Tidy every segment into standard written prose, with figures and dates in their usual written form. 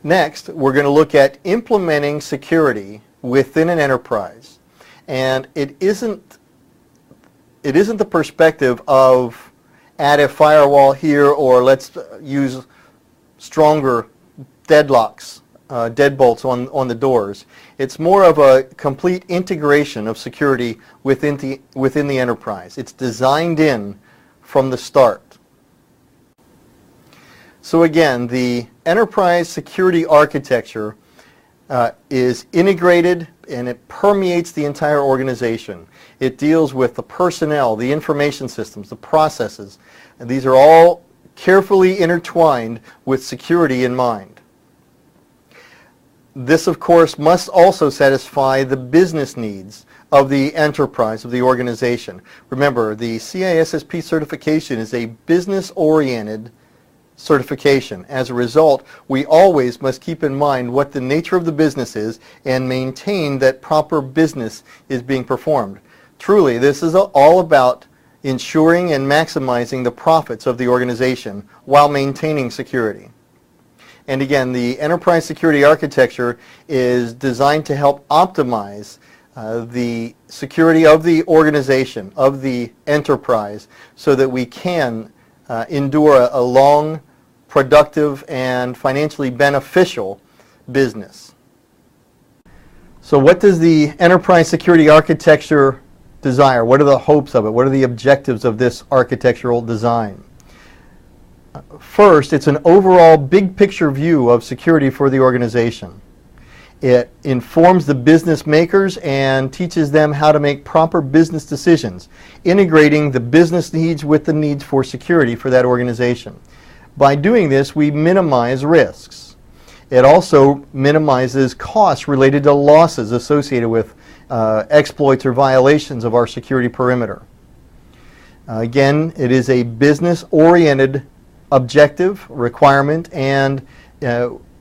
Next, we're going to look at implementing security within an enterprise. And it isn't the perspective of add a firewall here, or let's use stronger deadlocks, deadbolts on the doors. It's more of a complete integration of security within the enterprise. It's designed in from the start. So again, the enterprise security architecture is integrated and it permeates the entire organization. It deals with the personnel, the information systems, the processes, and these are all carefully intertwined with security in mind. This, of course, must also satisfy the business needs of the enterprise, of the organization. Remember, the CISSP certification is a business-oriented certification. As a result, we always must keep in mind what the nature of the business is and maintain that proper business is being performed. Truly, this is all about ensuring and maximizing the profits of the organization while maintaining security. And again, the enterprise security architecture is designed to help optimize the security of the organization, of the enterprise, so that we can endure a long, productive, and financially beneficial business. So what does the enterprise security architecture desire? What are the hopes of it? What are the objectives of this architectural design? First, it's an overall big picture view of security for the organization. It informs the business makers and teaches them how to make proper business decisions, integrating the business needs with the needs for security for that organization. By doing this, we minimize risks. It also minimizes costs related to losses associated with exploits or violations of our security perimeter. Again, it is a business-oriented objective, requirement, and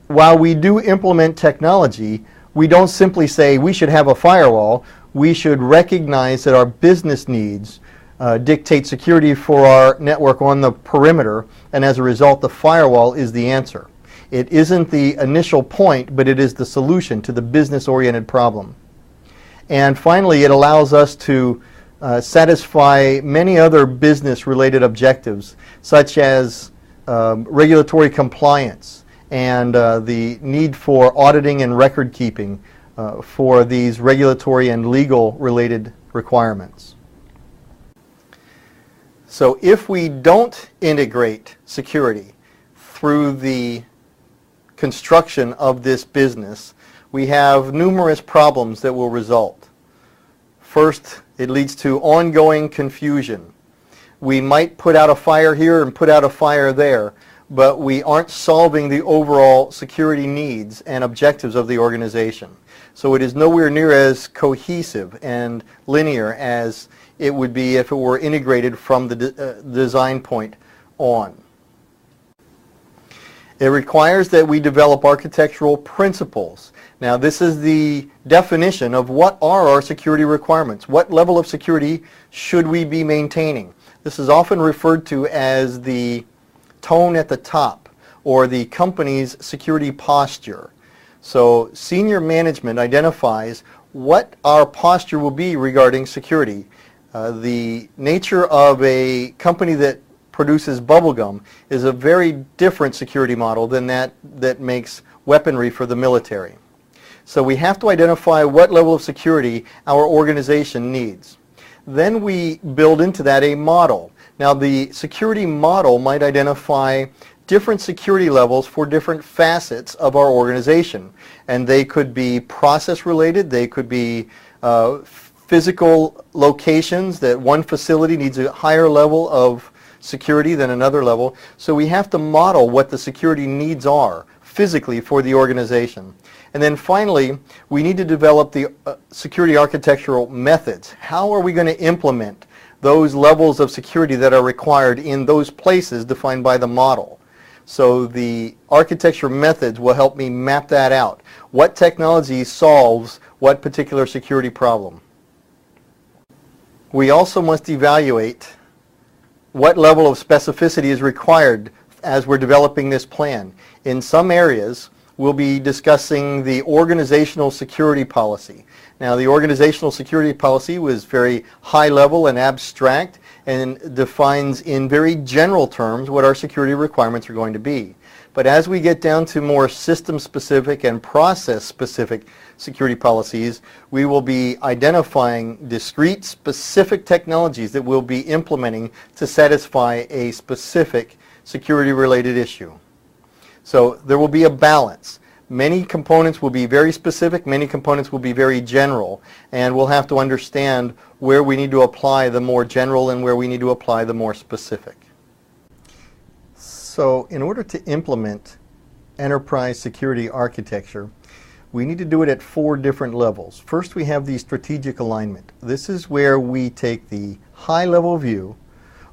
while we do implement technology, we don't simply say we should have a firewall. We should recognize that our business needs dictate security for our network on the perimeter, and as a result, the firewall is the answer. It isn't the initial point, but it is the solution to the business-oriented problem. And finally, it allows us to satisfy many other business-related objectives, such as regulatory compliance, and the need for auditing and record keeping for these regulatory and legal related requirements. So if we don't integrate security through the construction of this business, we have numerous problems that will result. First, it leads to ongoing confusion. We might put out a fire here and put out a fire there, but we aren't solving the overall security needs and objectives of the organization. So it is nowhere near as cohesive and linear as it would be if it were integrated from the design point on. It requires that we develop architectural principles. Now, this is the definition of what are our security requirements. What level of security should we be maintaining? This is often referred to as the tone at the top, or the company's security posture. So senior management identifies what our posture will be regarding security. The nature of a company that produces bubblegum is a very different security model than that makes weaponry for the military. So we have to identify what level of security our organization needs. Then we build into that a model. Now, the security model might identify different security levels for different facets of our organization. And they could be process related, they could be physical locations, that one facility needs a higher level of security than another level. So we have to model what the security needs are physically for the organization. And then finally, we need to develop the security architectural methods. How are we going to implement those levels of security that are required in those places defined by the model? So the architecture methods will help me map that out. What technology solves what particular security problem? We also must evaluate what level of specificity is required as we're developing this plan. In some areas, we'll be discussing the organizational security policy. Now, the organizational security policy was very high level and abstract and defines in very general terms what our security requirements are going to be. But as we get down to more system-specific and process-specific security policies, we will be identifying discrete, specific technologies that we'll be implementing to satisfy a specific security-related issue. So there will be a balance. Many components will be very specific, many components will be very general, and we'll have to understand where we need to apply the more general and where we need to apply the more specific. So in order to implement enterprise security architecture, we need to do it at 4 different levels. First, we have the strategic alignment. This is where we take the high-level view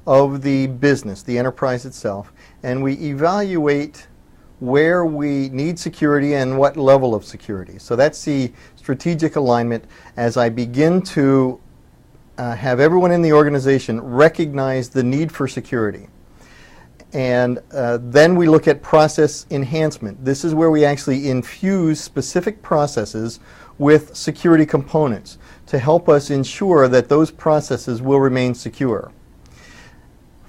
of the business, the enterprise itself, and we evaluate where we need security and what level of security. So that's the strategic alignment as I begin to have everyone in the organization recognize the need for security. And then we look at process enhancement. This is where we actually infuse specific processes with security components to help us ensure that those processes will remain secure.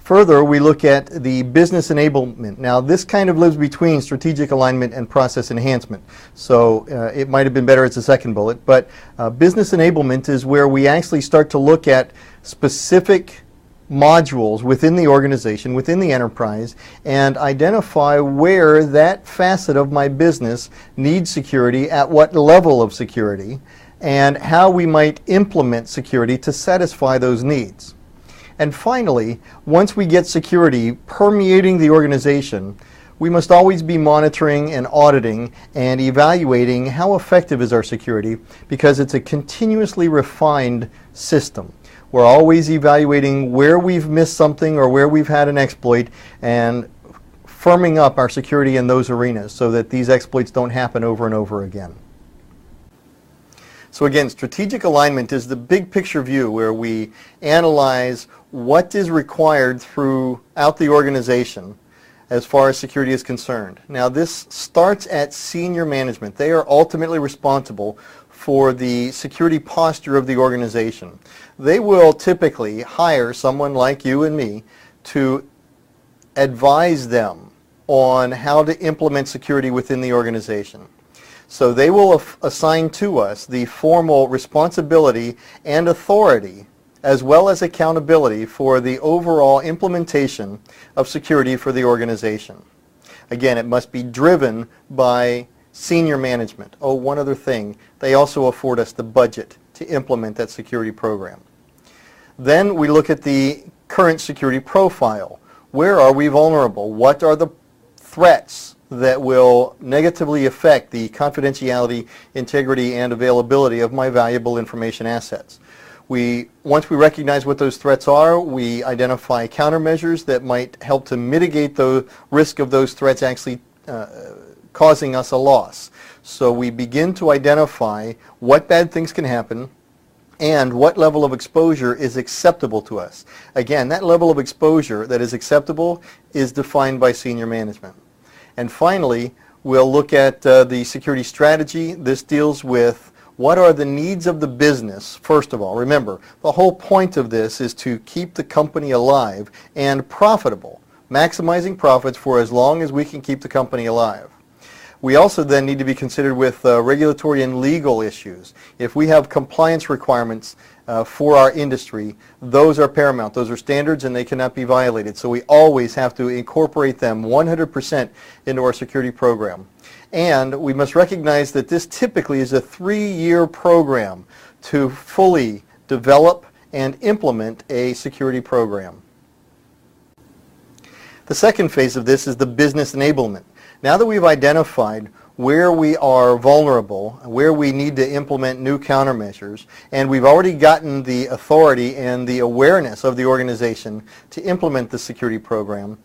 Further, we look at the business enablement. Now, this kind of lives between strategic alignment and process enhancement. So it might have been better as a second bullet, but business enablement is where we actually start to look at specific modules within the organization, within the enterprise, and identify where that facet of my business needs security, at what level of security, and how we might implement security to satisfy those needs. And finally, once we get security permeating the organization, we must always be monitoring and auditing and evaluating how effective is our security, because it's a continuously refined system. We're always evaluating where we've missed something or where we've had an exploit and firming up our security in those arenas so that these exploits don't happen over and over again. So again, strategic alignment is the big picture view where we analyze what is required throughout the organization as far as security is concerned. Now, this starts at senior management. They are ultimately responsible for the security posture of the organization. They will typically hire someone like you and me to advise them on how to implement security within the organization. So they will assign to us the formal responsibility and authority as well as accountability for the overall implementation of security for the organization. Again, it must be driven by senior management. Oh, one other thing, they also afford us the budget to implement that security program. Then we look at the current security profile. Where are we vulnerable? What are the threats that will negatively affect the confidentiality, integrity, and availability of my valuable information assets? Once we recognize what those threats are, we identify countermeasures that might help to mitigate the risk of those threats actually causing us a loss. So we begin to identify what bad things can happen and what level of exposure is acceptable to us. Again, that level of exposure that is acceptable is defined by senior management. And finally, we'll look at the security strategy. This deals with what are the needs of the business, first of all. Remember, the whole point of this is to keep the company alive and profitable, maximizing profits for as long as we can keep the company alive. We also then need to be considered with regulatory and legal issues. If we have compliance requirements for our industry, those are paramount. Those are standards and they cannot be violated. So we always have to incorporate them 100% into our security program. And we must recognize that this typically is a 3-year program to fully develop and implement a security program. The second phase of this is the business enablement. Now that we've identified where we are vulnerable, where we need to implement new countermeasures, and we've already gotten the authority and the awareness of the organization to implement the security program,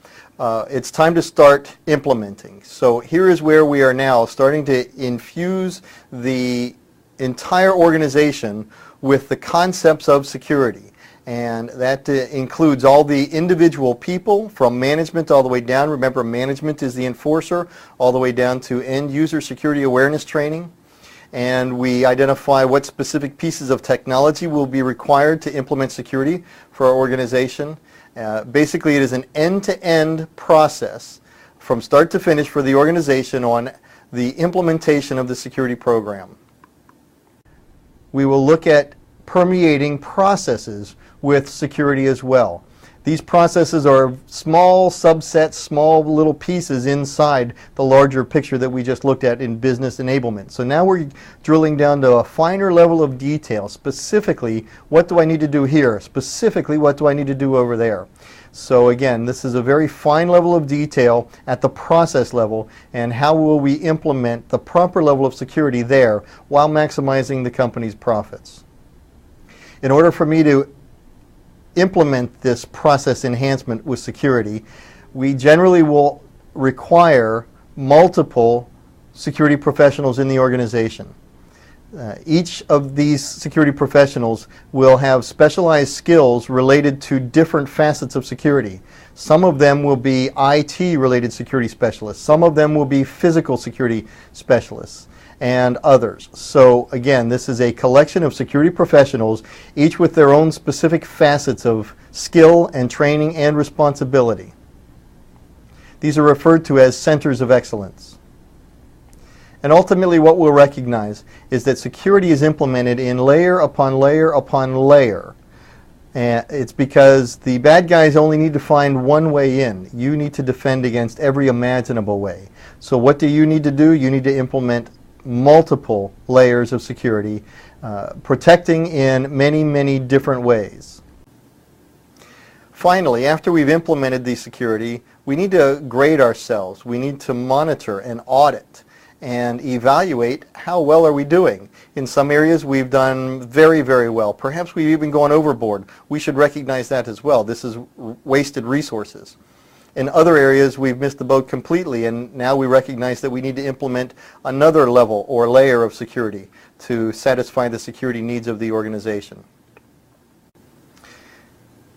it's time to start implementing. So here is where we are now starting to infuse the entire organization with the concepts of security. And that includes all the individual people from management all the way down. Remember, management is the enforcer, all the way down to end user security awareness training. And we identify what specific pieces of technology will be required to implement security for our organization. Basically, it is an end-to-end process from start to finish for the organization on the implementation of the security program. We will look at permeating processes with security as well. These processes are small subsets, small little pieces inside the larger picture that we just looked at in business enablement. So now we're drilling down to a finer level of detail. Specifically, what do I need to do here? Specifically, what do I need to do over there? So again, this is a very fine level of detail at the process level, and how will we implement the proper level of security there while maximizing the company's profits. In order for me to implement this process enhancement with security, we generally will require multiple security professionals in the organization. Each of these security professionals will have specialized skills related to different facets of security. Some of them will be IT-related security specialists. Some of them will be physical security specialists, and others. So again, this is a collection of security professionals, each with their own specific facets of skill and training and responsibility. These are referred to as centers of excellence. And ultimately what we'll recognize is that security is implemented in layer upon layer upon layer. And it's because the bad guys only need to find one way in. You need to defend against every imaginable way. So what do you need to do? You need to implement multiple layers of security, protecting in many, many different ways. Finally, after we've implemented the security, we need to grade ourselves. We need to monitor and audit and evaluate how well are we doing. In some areas we've done very, very well. Perhaps we've even gone overboard. We should recognize that as well. This is wasted resources. In other areas we've missed the boat completely, and now we recognize that we need to implement another level or layer of security to satisfy the security needs of the organization.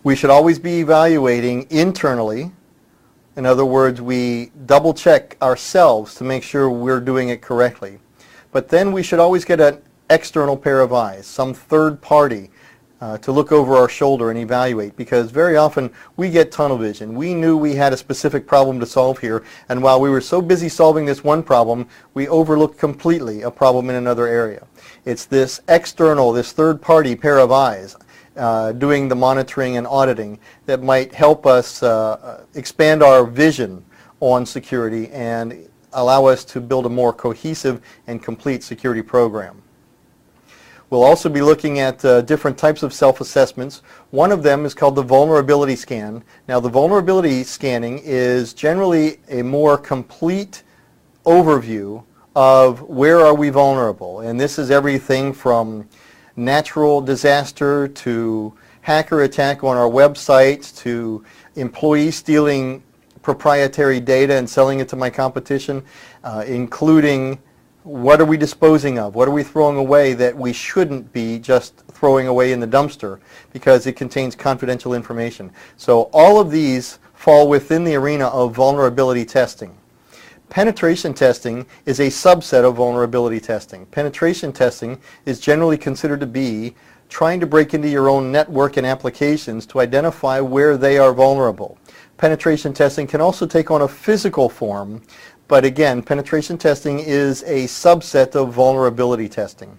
We should always be evaluating internally. In other words, we double check ourselves to make sure we're doing it correctly. But then we should always get an external pair of eyes, some third party, to look over our shoulder and evaluate, because very often we get tunnel vision. We knew we had a specific problem to solve here, and while we were so busy solving this one problem, we overlooked completely a problem in another area. It's this external, this third party pair of eyes doing the monitoring and auditing that might help us expand our vision on security and allow us to build a more cohesive and complete security program. We'll also be looking at different types of self-assessments. One of them is called the vulnerability scan. Now, the vulnerability scanning is generally a more complete overview of where are we vulnerable. And this is everything from natural disaster to hacker attack on our websites to employees stealing proprietary data and selling it to my competition, including what are we disposing of? What are we throwing away that we shouldn't be just throwing away in the dumpster because it contains confidential information? So all of these fall within the arena of vulnerability testing. Penetration testing is a subset of vulnerability testing. Penetration testing is generally considered to be trying to break into your own network and applications to identify where they are vulnerable. Penetration testing can also take on a physical form, but again, penetration testing is a subset of vulnerability testing.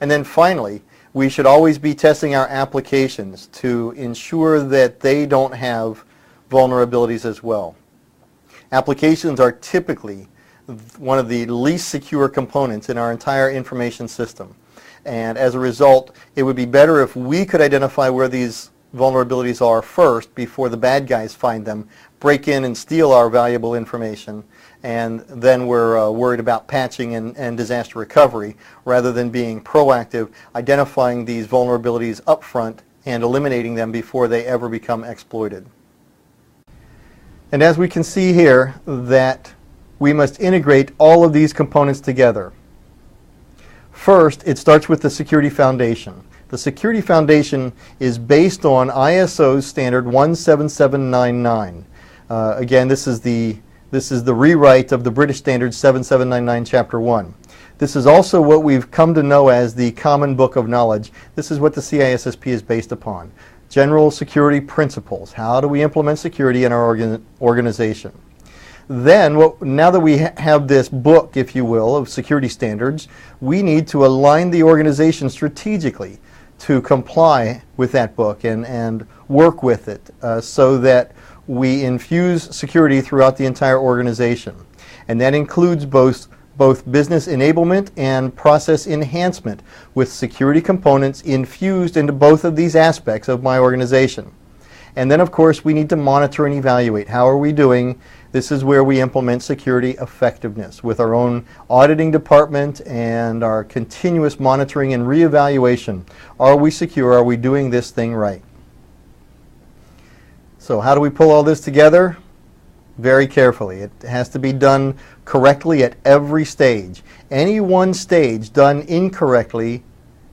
And then finally, we should always be testing our applications to ensure that they don't have vulnerabilities as well. Applications are typically one of the least secure components in our entire information system. And as a result, it would be better if we could identify where these vulnerabilities are first before the bad guys find them, break in and steal our valuable information, and then we're worried about patching and disaster recovery rather than being proactive, identifying these vulnerabilities up front and eliminating them before they ever become exploited. And as we can see here, that we must integrate all of these components together. First, it starts with the security foundation. The Security Foundation is based on ISO standard 17799. Again, this is the rewrite of the British Standard 7799 Chapter 1. This is also what we've come to know as the Common Book of Knowledge. This is what the CISSP is based upon. General security principles. How do we implement security in our organization? Then, now that we have this book, if you will, of security standards, we need to align the organization strategically to comply with that book and work with it so that we infuse security throughout the entire organization. And that includes both business enablement and process enhancement with security components infused into both of these aspects of my organization. And then, of course, we need to monitor and evaluate. How are we doing? This is where we implement security effectiveness with our own auditing department and our continuous monitoring and reevaluation. Are we secure? Are we doing this thing right? So how do we pull all this together? Very carefully. It has to be done correctly at every stage. Any one stage done incorrectly,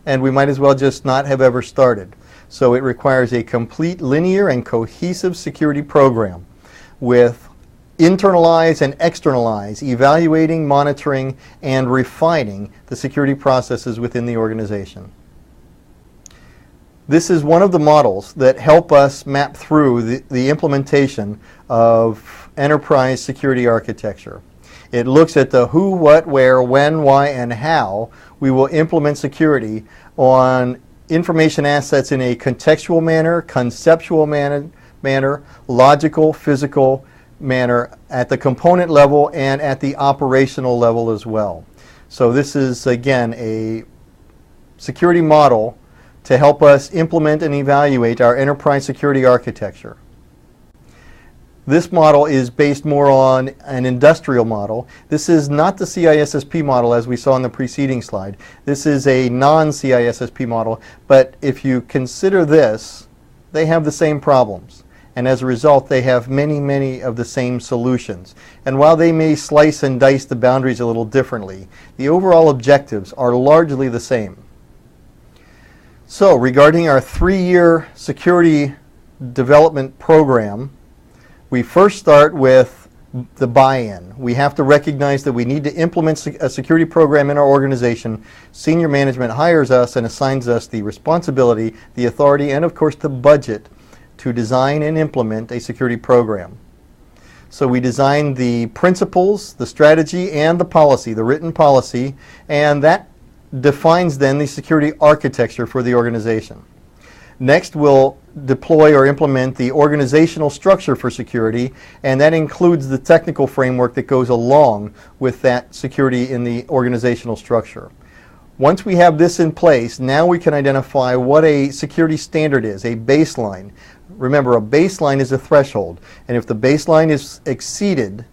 and we might as well just not have ever started. So it requires a complete linear and cohesive security program with internalize and externalize, evaluating, monitoring, and refining the security processes within the organization. This is one of the models that help us map through the implementation of enterprise security architecture. It looks at the who, what, where, when, why, and how we will implement security on information assets in a contextual manner, conceptual manner, logical, physical manner at the component level and at the operational level as well. So this is, again, a security model to help us implement and evaluate our enterprise security architecture. This model is based more on an industrial model. This is not the CISSP model as we saw in the preceding slide. This is a non-CISSP model, but if you consider this, they have the same problems. And as a result, they have many of the same solutions. And while they may slice and dice the boundaries a little differently, the overall objectives are largely the same. So regarding our 3-year security development program, we first start with the buy-in. We have to recognize that we need to implement a security program in our organization. Senior management hires us and assigns us the responsibility, the authority, and of course the budget to design and implement a security program. So we design the principles, the strategy, and the policy, the written policy, and that defines then the security architecture for the organization. Next, we'll deploy or implement the organizational structure for security, and that includes the technical framework that goes along with that security in the organizational structure. Once we have this in place, now we can identify what a security standard is, a baseline. Remember, a baseline is a threshold, and if the baseline is exceeded,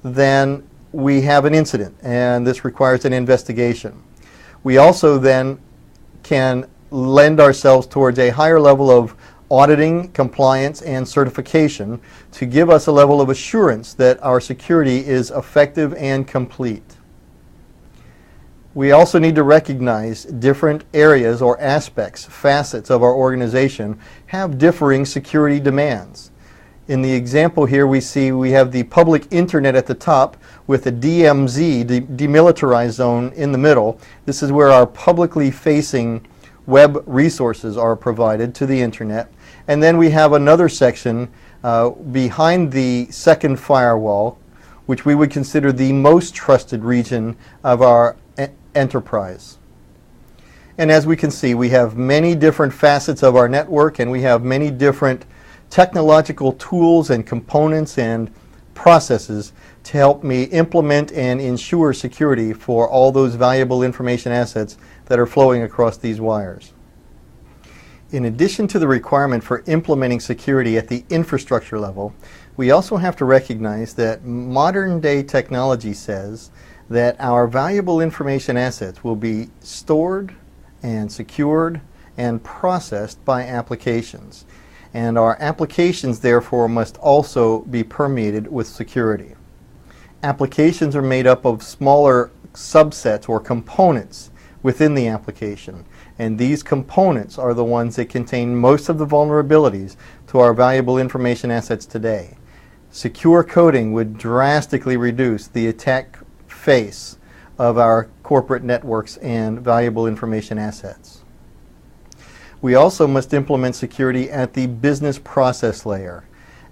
then we have an incident, and this requires an investigation. We also then can lend ourselves towards a higher level of auditing, compliance, and certification to give us a level of assurance that our security is effective and complete. We also need to recognize different areas or aspects, facets of our organization have differing security demands. In the example here we see we have the public internet at the top with the DMZ, demilitarized zone, in the middle. This is where our publicly facing web resources are provided to the internet. And then we have another section behind the second firewall, which we would consider the most trusted region of our enterprise. And as we can see, we have many different facets of our network, and we have many different technological tools and components and processes to help me implement and ensure security for all those valuable information assets that are flowing across these wires. In addition to the requirement for implementing security at the infrastructure level, we also have to recognize that modern day technology says that our valuable information assets will be stored and secured and processed by applications. And our applications, therefore, must also be permeated with security. Applications are made up of smaller subsets or components within the application. And these components are the ones that contain most of the vulnerabilities to our valuable information assets today. Secure coding would drastically reduce the attack face of our corporate networks and valuable information assets. We also must implement security at the business process layer.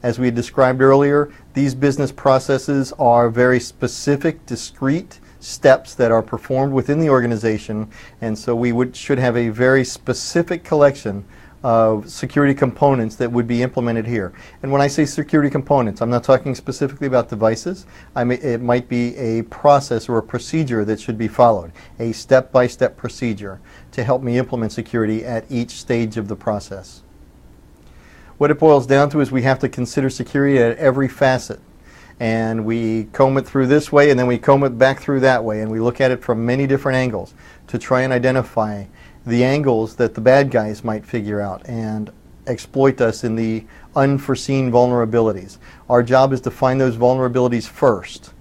As we described earlier, these business processes are very specific, discrete steps that are performed within the organization, and so we should have a very specific collection of security components that would be implemented here. And when I say security components, I'm not talking specifically about devices. It might be a process or a procedure that should be followed, a step-by-step procedure to help me implement security at each stage of the process. What it boils down to is we have to consider security at every facet. And we comb it through this way, and then we comb it back through that way, and we look at it from many different angles to try and identify the angles that the bad guys might figure out and exploit us in the unforeseen vulnerabilities. Our job is to find those vulnerabilities first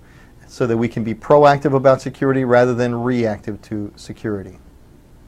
so that we can be proactive about security rather than reactive to security.